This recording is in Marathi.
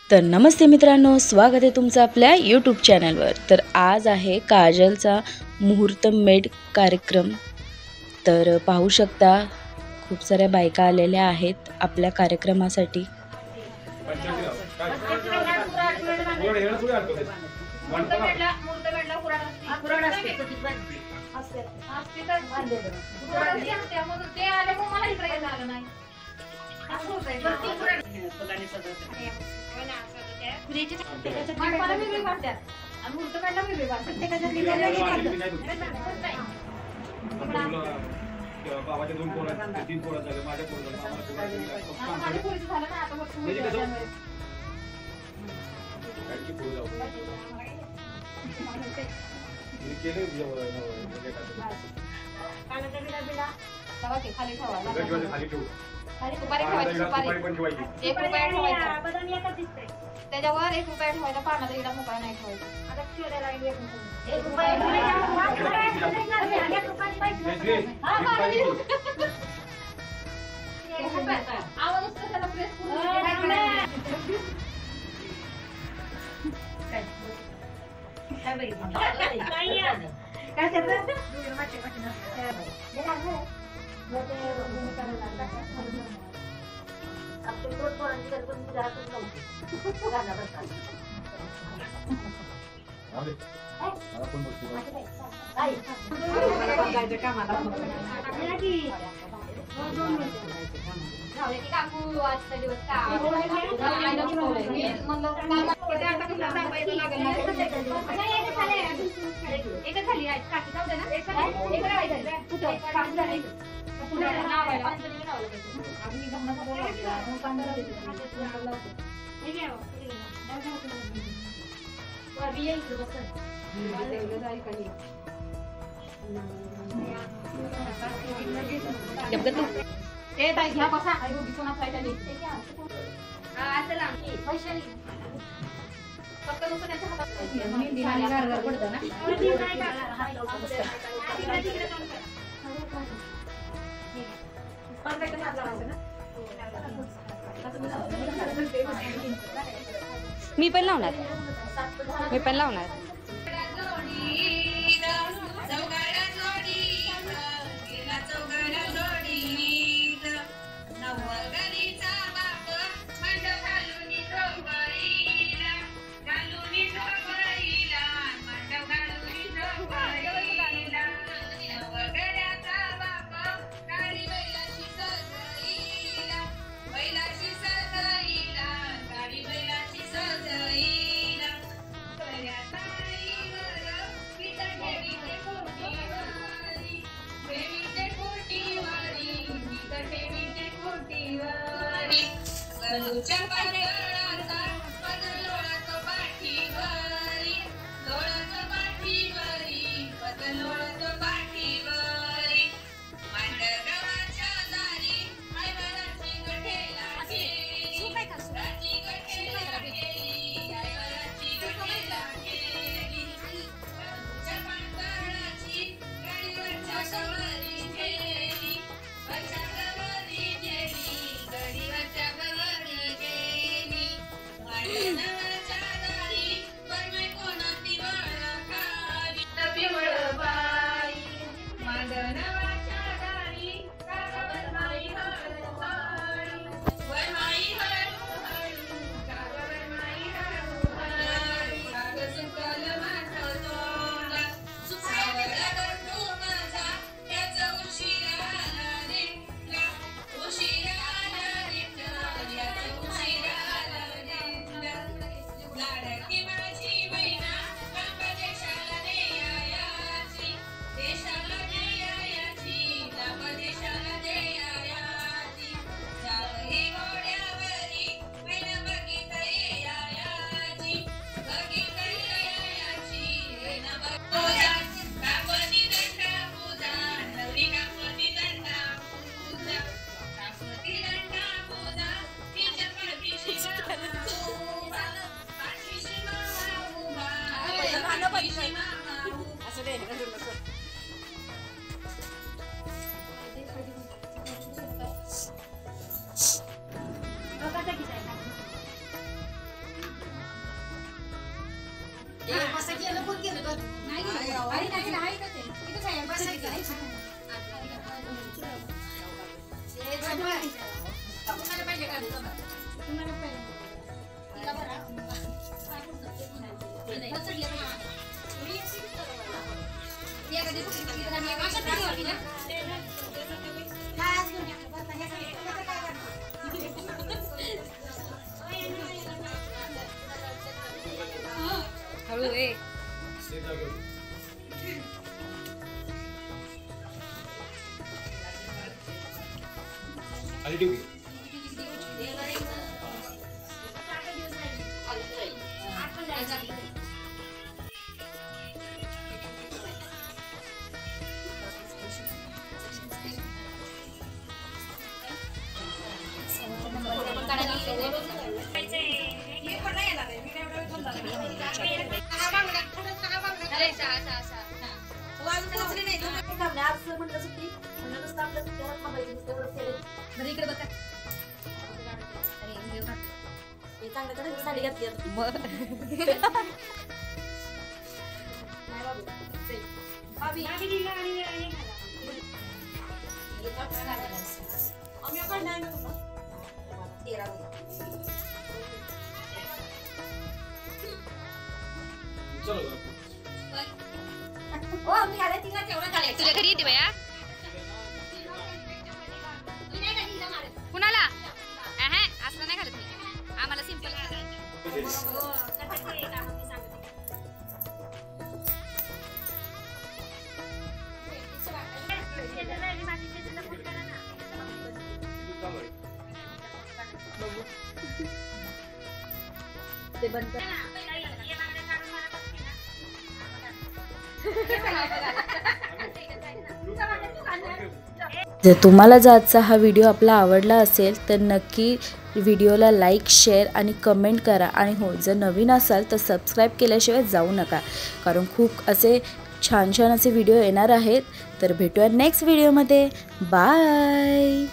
तर नमस्ते मित्रांनो, स्वागत आहे तुमचं आपल्या यूट्यूब चॅनलवर। तर आज आहे काजलचा मुहूर्त मेढ कार्यक्रम। तर पाहू शकता खूप साऱ्या बायका आलेल्या आहेत आपल्या कार्यक्रमासाठी। बाबाच्या 2 पोरं 3 पोरं झाले माझ्या पोरं माझ्या पोरं झालं ना आता फक्त म्हणजे कसं गाडीची पोरं जाऊ मी केले म्हणजे काय खाली ठेवा खाली ठेवू खाली सुपारी ठेवायची सुपारी पण ठेवायची 1 रुपया ठेवायचा बदाम एकच दिसते त्याच्यावर 1 रुपया ठेवायचा पानाचा एकदा मोकळा नाही ठेवायचा आता ठेवलेला आहे 1 रुपया आवाज त्याला प्रेस घ्या बसा मी पण लावणार हळू रे. खाली ठेव की. साडी घातली तुझ्या घरी येते बया कुणाला असलं नाही घालत मी आम्हाला सिंपल ते बंद जर तुम्हाला जर आजचा हा व्हिडिओ आपला आवडला असेल तर नक्की व्हिडिओला लाईक शेअर आणि कमेंट करा आणि हो जर नवीन असाल तर सबस्क्राईब केल्याशिवाय जाऊ नका कारण खूप असे छान छान असे व्हिडिओ येणार आहेत. तर भेटूया नेक्स्ट व्हिडिओमध्ये. बाय.